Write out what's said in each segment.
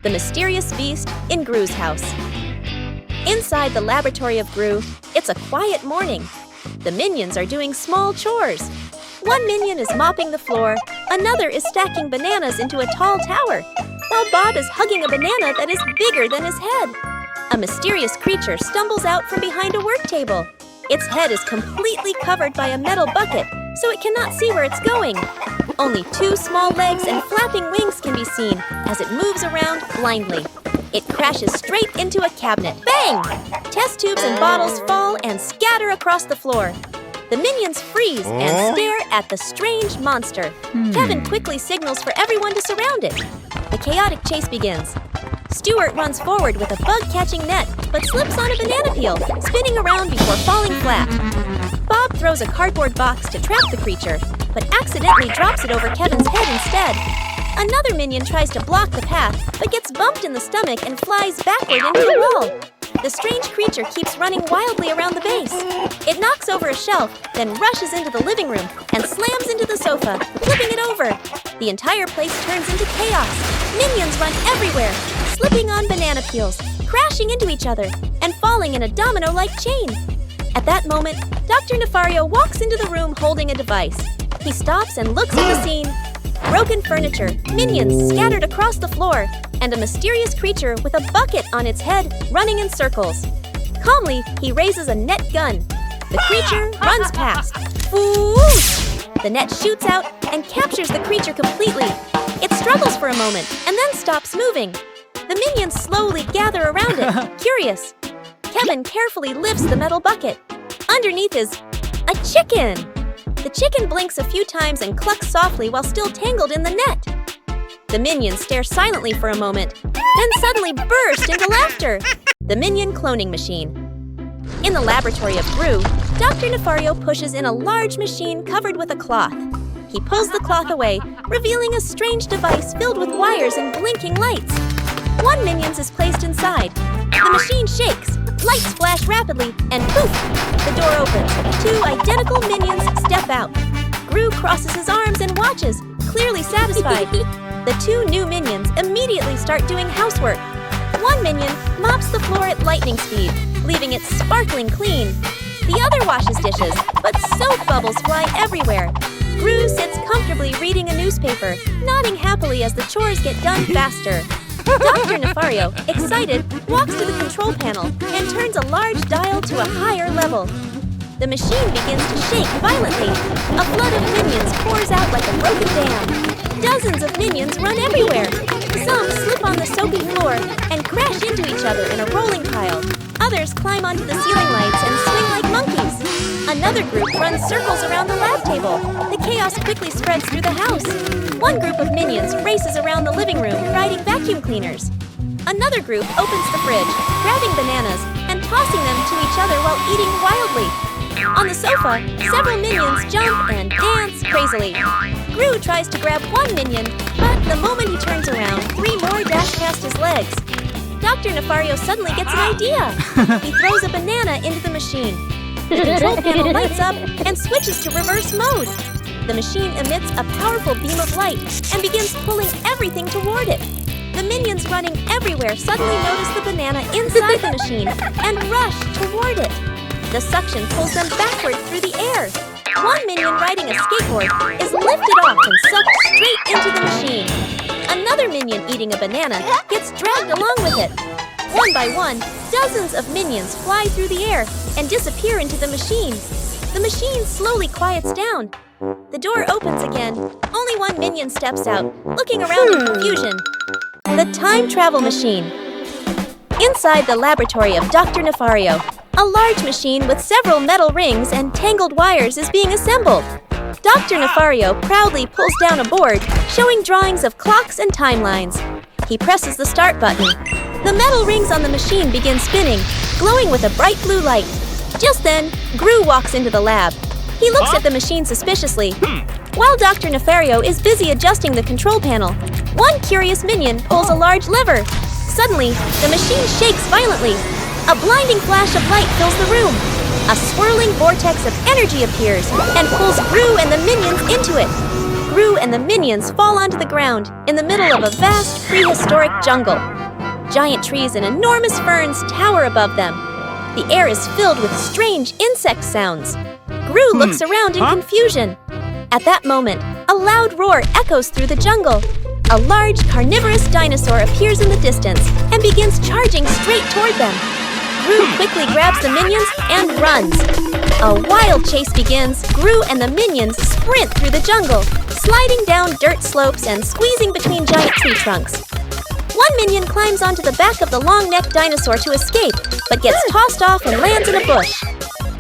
the mysterious beast in Gru's house. Inside the laboratory of Gru, it's a quiet morning. The minions are doing small chores. One minion is mopping the floor, another is stacking bananas into a tall tower, while Bob is hugging a banana that is bigger than his head. A mysterious creature stumbles out from behind a work table. Its head is completely covered by a metal bucket, so it cannot see where it's going. Only two small legs and flapping wings can be seen as it moves around blindly. It crashes straight into a cabinet. Bang! Test tubes and bottles fall and scatter across the floor. The minions freeze and stare at the strange monster. Kevin quickly signals for everyone to surround it. The chaotic chase begins. Stuart runs forward with a bug-catching net, but slips on a banana peel, spinning around before falling flat. Bob throws a cardboard box to trap the creature, but accidentally drops it over Kevin's head instead. Another minion tries to block the path, but gets bumped in the stomach and flies backward into the wall. The strange creature keeps running wildly around the base. It knocks over a shelf, then rushes into the living room and slams into the sofa, flipping it over. The entire place turns into chaos. Minions run everywhere, slipping on banana peels, crashing into each other, and falling in a domino-like chain. At that moment, Dr. Nefario walks into the room holding a device. He stops and looks at the scene. Broken furniture, minions scattered across the floor, and a mysterious creature with a bucket on its head running in circles. Calmly, he raises a net gun. The creature runs past. Whoosh! The net shoots out and captures the creature completely. It struggles for a moment and then stops moving. The minions slowly gather around it, curious. Kevin carefully lifts the metal bucket. Underneath is a chicken. The chicken blinks a few times and clucks softly while still tangled in the net. The minions stare silently for a moment, then suddenly burst into laughter. The Minion cloning machine. In the laboratory of Gru, Dr. Nefario pushes in a large machine covered with a cloth. He pulls the cloth away, revealing a strange device filled with wires and blinking lights. One minion is placed inside. The machine shakes, lights flash rapidly, and poof! The door opens. Two identical minions step out. Gru crosses his arms and watches, clearly satisfied. The two new minions immediately start doing housework. One minion mops the floor at lightning speed, leaving it sparkling clean. The other washes dishes, but soap bubbles fly everywhere. Gru sits comfortably reading a newspaper, nodding happily as the chores get done faster. Dr. Nefario, excited, walks to the control panel and turns a large dial to a higher level. The machine begins to shake violently. A flood of minions pours out like a broken dam. Dozens of minions run everywhere. Some slip on the soapy floor and crash into each other in a rolling pile. Others climb onto the ceiling lights and swing like monkeys. Another group runs circles around the lab table. The chaos quickly spreads through the house. One group of minions races around the living room riding vacuum cleaners. Another group opens the fridge, grabbing bananas and tossing them to each other while eating wildly. On the sofa, several minions jump and dance crazily. Gru tries to grab one minion, but the moment he turns around, three more dash past his legs. Dr. Nefario suddenly gets an idea. He throws a banana into the machine. The control panel lights up and switches to reverse mode. The machine emits a powerful beam of light and begins pulling everything toward it. The minions running everywhere suddenly notice the banana inside the machine and rush toward it. The suction pulls them backward through the air. One minion riding a skateboard is lifted off and sucked straight into the machine. Another minion eating a banana gets dragged along with it. One by one, dozens of minions fly through the air and disappear into the machine. The machine slowly quiets down. The door opens again. Only one minion steps out, looking around in confusion. The time travel machine. Inside the laboratory of Dr. Nefario, a large machine with several metal rings and tangled wires is being assembled. Dr. Nefario proudly pulls down a board showing drawings of clocks and timelines. He presses the start button. The metal rings on the machine begin spinning, glowing with a bright blue light. Just then, Gru walks into the lab. He looks at the machine suspiciously. While Dr. Nefario is busy adjusting the control panel, one curious minion pulls a large lever. Suddenly, the machine shakes violently. A blinding flash of light fills the room. A swirling vortex of energy appears and pulls Gru and the minions into it. Gru and the minions fall onto the ground in the middle of a vast prehistoric jungle. Giant trees and enormous ferns tower above them. The air is filled with strange insect sounds. Gru looks around in confusion. At that moment, a loud roar echoes through the jungle. A large carnivorous dinosaur appears in the distance and begins charging straight toward them. Gru quickly grabs the minions and runs. A wild chase begins. Gru and the minions sprint through the jungle, sliding down dirt slopes and squeezing between giant tree trunks. One minion climbs onto the back of the long-necked dinosaur to escape, but gets tossed off and lands in a bush.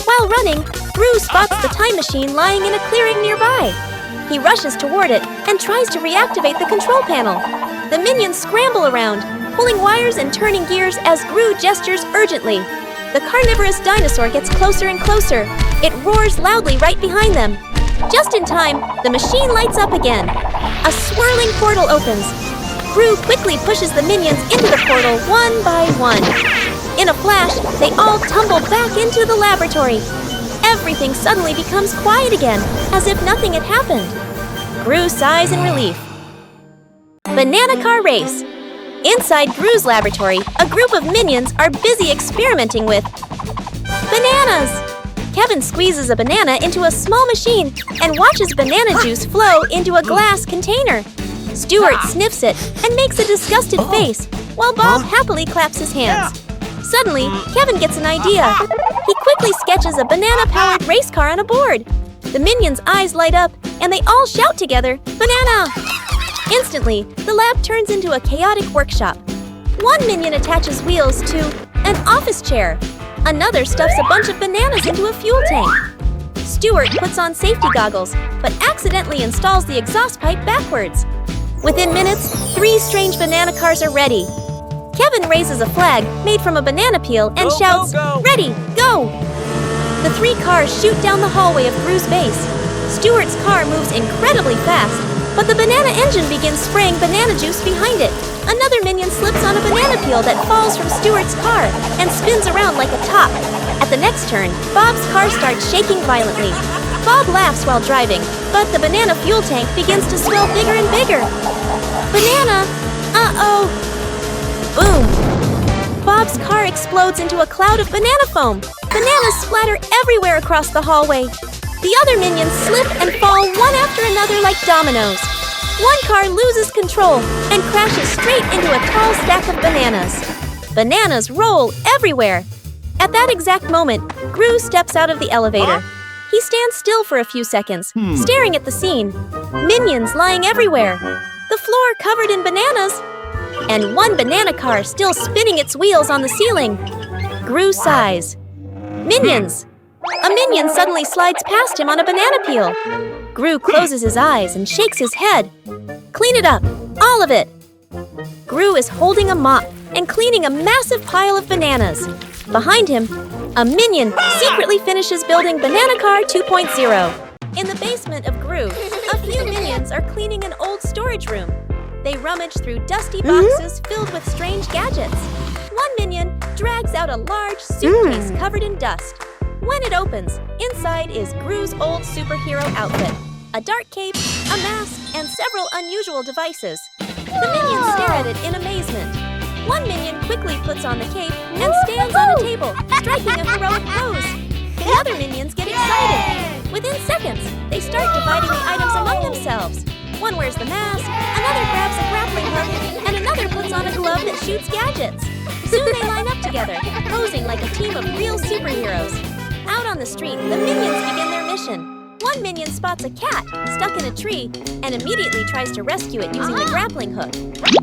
While running, Gru spots the time machine lying in a clearing nearby. He rushes toward it and tries to reactivate the control panel. The minions scramble around, pulling wires and turning gears as Gru gestures urgently. The carnivorous dinosaur gets closer and closer. It roars loudly right behind them. Just in time, the machine lights up again. A swirling portal opens. Gru quickly pushes the minions into the portal one by one. In a flash, they all tumble back into the laboratory. Everything suddenly becomes quiet again, as if nothing had happened. Gru sighs in relief. Banana car race. Inside Gru's laboratory, a group of minions are busy experimenting with bananas. Kevin squeezes a banana into a small machine and watches banana juice flow into a glass container. Stuart sniffs it and makes a disgusted face, while Bob happily claps his hands. Suddenly, Kevin gets an idea. He quickly sketches a banana-powered race car on a board. The minions' eyes light up, and they all shout together, "Banana!" Instantly, the lab turns into a chaotic workshop. One minion attaches wheels to an office chair. Another stuffs a bunch of bananas into a fuel tank. Stuart puts on safety goggles, but accidentally installs the exhaust pipe backwards. Within minutes, 3 strange banana cars are ready. Kevin raises a flag made from a banana peel and shouts, "Go. Ready, go!" The 3 cars shoot down the hallway of Gru's base. Stuart's car moves incredibly fast, but the banana engine begins spraying banana juice behind it. Another minion slips on a banana peel that falls from Stuart's car and spins around like a top. At the next turn, Bob's car starts shaking violently. Bob laughs while driving, but the banana fuel tank begins to swell bigger and bigger. Banana! Uh-oh! Boom! Bob's car explodes into a cloud of banana foam. Bananas splatter everywhere across the hallway. The other minions slip and fall one after another like dominoes. One car loses control and crashes straight into a tall stack of bananas. Bananas roll everywhere. At that exact moment, Gru steps out of the elevator. He stands still for a few seconds, staring at the scene. Minions lying everywhere. The floor covered in bananas. And one banana car still spinning its wheels on the ceiling. Gru sighs. Minions! A minion suddenly slides past him on a banana peel. Gru closes his eyes and shakes his head. Clean it up, all of it. Gru is holding a mop and cleaning a massive pile of bananas. Behind him, a minion secretly finishes building Banana Car 2.0. In the basement of Gru, a few minions are cleaning an old storage room. They rummage through dusty boxes filled with strange gadgets. One minion drags out a large suitcase covered in dust. When it opens, inside is Gru's old superhero outfit, a dark cape, a mask, and several unusual devices. The minions stare at it in amazement. One minion quickly puts on the cape and stands on a table, striking a heroic pose. The other minions get excited. Within seconds, they start dividing the items among themselves. One wears the mask, another grabs a grappling hook, and another puts on a glove that shoots gadgets. Soon they line up together, posing like a team of real superheroes. Out on the street, the minions begin their mission. One minion spots a cat stuck in a tree and immediately tries to rescue it using the grappling hook.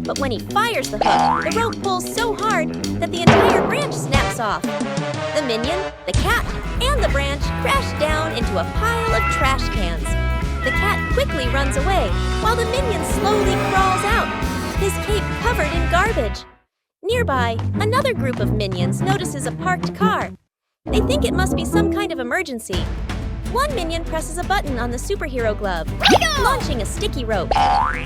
But when he fires the hook, the rope pulls so hard that the entire branch snaps off. The minion, the cat, and the branch crash down into a pile of trash cans. The cat quickly runs away, while the minion slowly crawls out, his cape covered in garbage. Nearby, another group of minions notices a parked car. They think it must be some kind of emergency. One minion presses a button on the superhero glove, launching a sticky rope.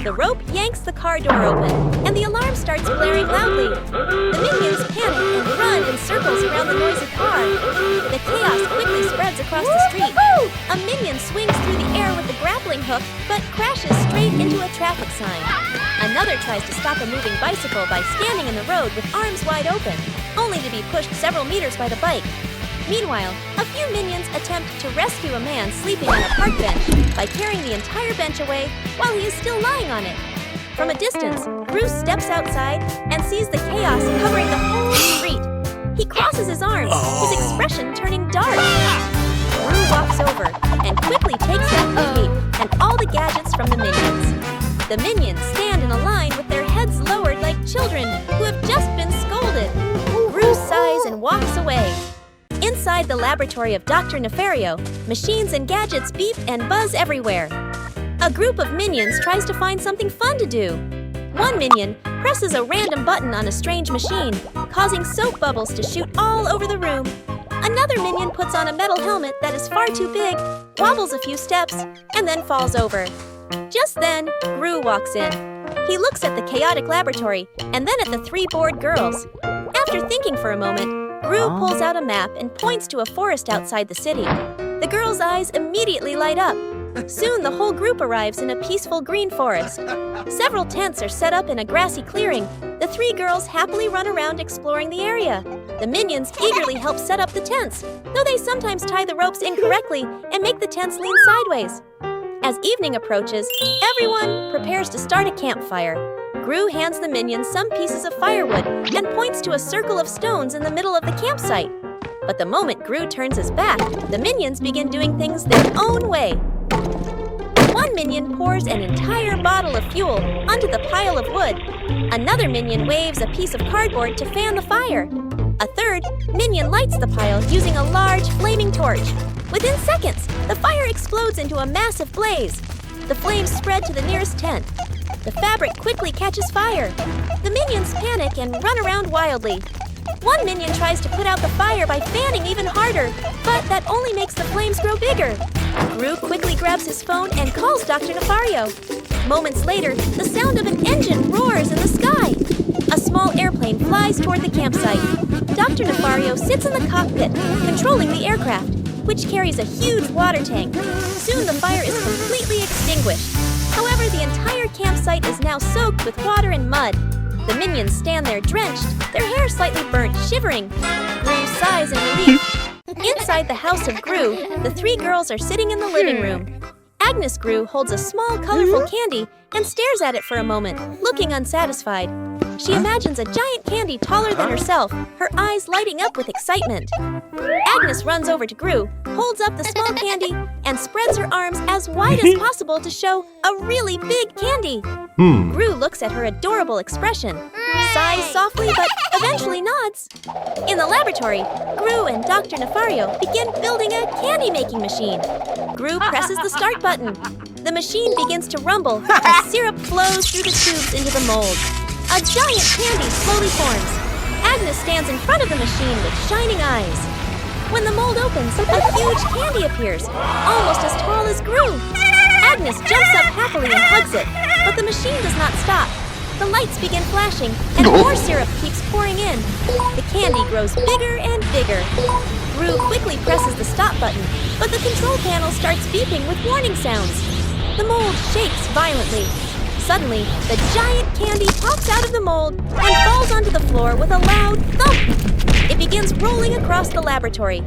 The rope yanks the car door open, and the alarm starts blaring loudly. The minions panic and run in circles around the noisy car. The chaos quickly spreads across the street. A minion swings through the air with the grappling hook, but crashes straight into a traffic sign. Another tries to stop a moving bicycle by standing in the road with arms wide open, only to be pushed several meters by the bike. Meanwhile, a few minions attempt to rescue a man sleeping on a park bench by carrying the entire bench away while he is still lying on it. From a distance, Grus steps outside and sees the chaos covering the whole street. He crosses his arms, his expression turning dark. Gru walks over and quickly takes out the cape and all the gadgets from the minions. The minions stand in a line with their heads lowered like children who have just been scolded. Gru sighs and walks away. Inside the laboratory of Dr. Nefario, machines and gadgets beep and buzz everywhere. A group of minions tries to find something fun to do. One minion presses a random button on a strange machine, causing soap bubbles to shoot all over the room. Another minion puts on a metal helmet that is far too big, wobbles a few steps, and then falls over. Just then, Gru walks in. He looks at the chaotic laboratory and then at the three bored girls. After thinking for a moment, Gru pulls out a map and points to a forest outside the city. The girls' eyes immediately light up. Soon the whole group arrives in a peaceful green forest. Several tents are set up in a grassy clearing. The three girls happily run around exploring the area. The minions eagerly help set up the tents, though they sometimes tie the ropes incorrectly and make the tents lean sideways. As evening approaches, everyone prepares to start a campfire. Gru hands the minions some pieces of firewood and points to a circle of stones in the middle of the campsite. But the moment Gru turns his back, the minions begin doing things their own way. One minion pours an entire bottle of fuel onto the pile of wood. Another minion waves a piece of cardboard to fan the fire. A third minion lights the pile using a large flaming torch. Within seconds, the fire explodes into a massive blaze. The flames spread to the nearest tent. The fabric quickly catches fire. The minions panic and run around wildly. One minion tries to put out the fire by fanning even harder, but that only makes the flames grow bigger. Gru quickly grabs his phone and calls Dr. Nefario. Moments later, the sound of an engine roars in the sky. A small airplane flies toward the campsite. Dr. Nefario sits in the cockpit, controlling the aircraft, which carries a huge water tank. Soon the fire is completely extinguished. However, the entire campsite is now soaked with water and mud. The minions stand there drenched, their hair slightly burnt, shivering. Gru sighs in relief. Inside the house of Gru, the three girls are sitting in the living room. Agnes Gru holds a small, colorful candy and stares at it for a moment, looking unsatisfied. She imagines a giant candy taller than herself, her eyes lighting up with excitement. Agnes runs over to Gru, holds up the small candy, and spreads her arms as wide as possible to show a really big candy. Gru looks at her adorable expression, sighs softly but eventually nods. In the laboratory, Gru and Dr. Nefario begin building a candy-making machine. Gru presses the start button. The machine begins to rumble as syrup flows through the tubes into the mold. A giant candy slowly forms. Agnes stands in front of the machine with shining eyes. When the mold opens, a huge candy appears, almost as tall as Gru. Agnes jumps up happily and hugs it, but the machine does not stop. The lights begin flashing, and more syrup keeps pouring in. The candy grows bigger and bigger. Gru quickly presses the stop button, but the control panel starts beeping with warning sounds. The mold shakes violently. Suddenly, the giant candy pops out of the mold and falls onto the floor with a loud thump. It begins rolling across the laboratory.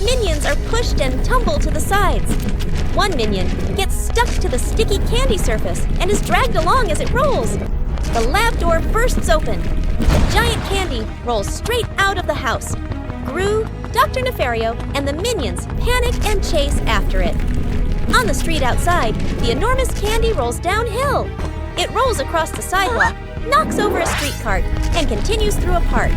Minions are pushed and tumble to the sides. One minion gets stuck to the sticky candy surface and is dragged along as it rolls. The lab door bursts open. The giant candy rolls straight out of the house. Gru, Dr. Nefario, and the minions panic and chase after it. On the street outside, the enormous candy rolls downhill. It rolls across the sidewalk, knocks over a street cart, and continues through a park.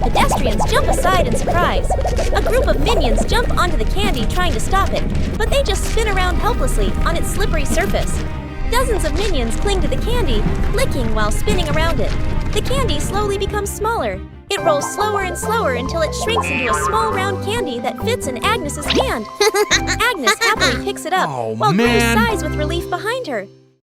Pedestrians jump aside in surprise. A group of minions jump onto the candy trying to stop it, but they just spin around helplessly on its slippery surface. Dozens of minions cling to the candy, licking while spinning around it. The candy slowly becomes smaller. It rolls slower and slower until it shrinks into a small round candy that fits in Agnes's hand. Agnes happily picks it up, Oh, while man. Grus sighs with relief behind her.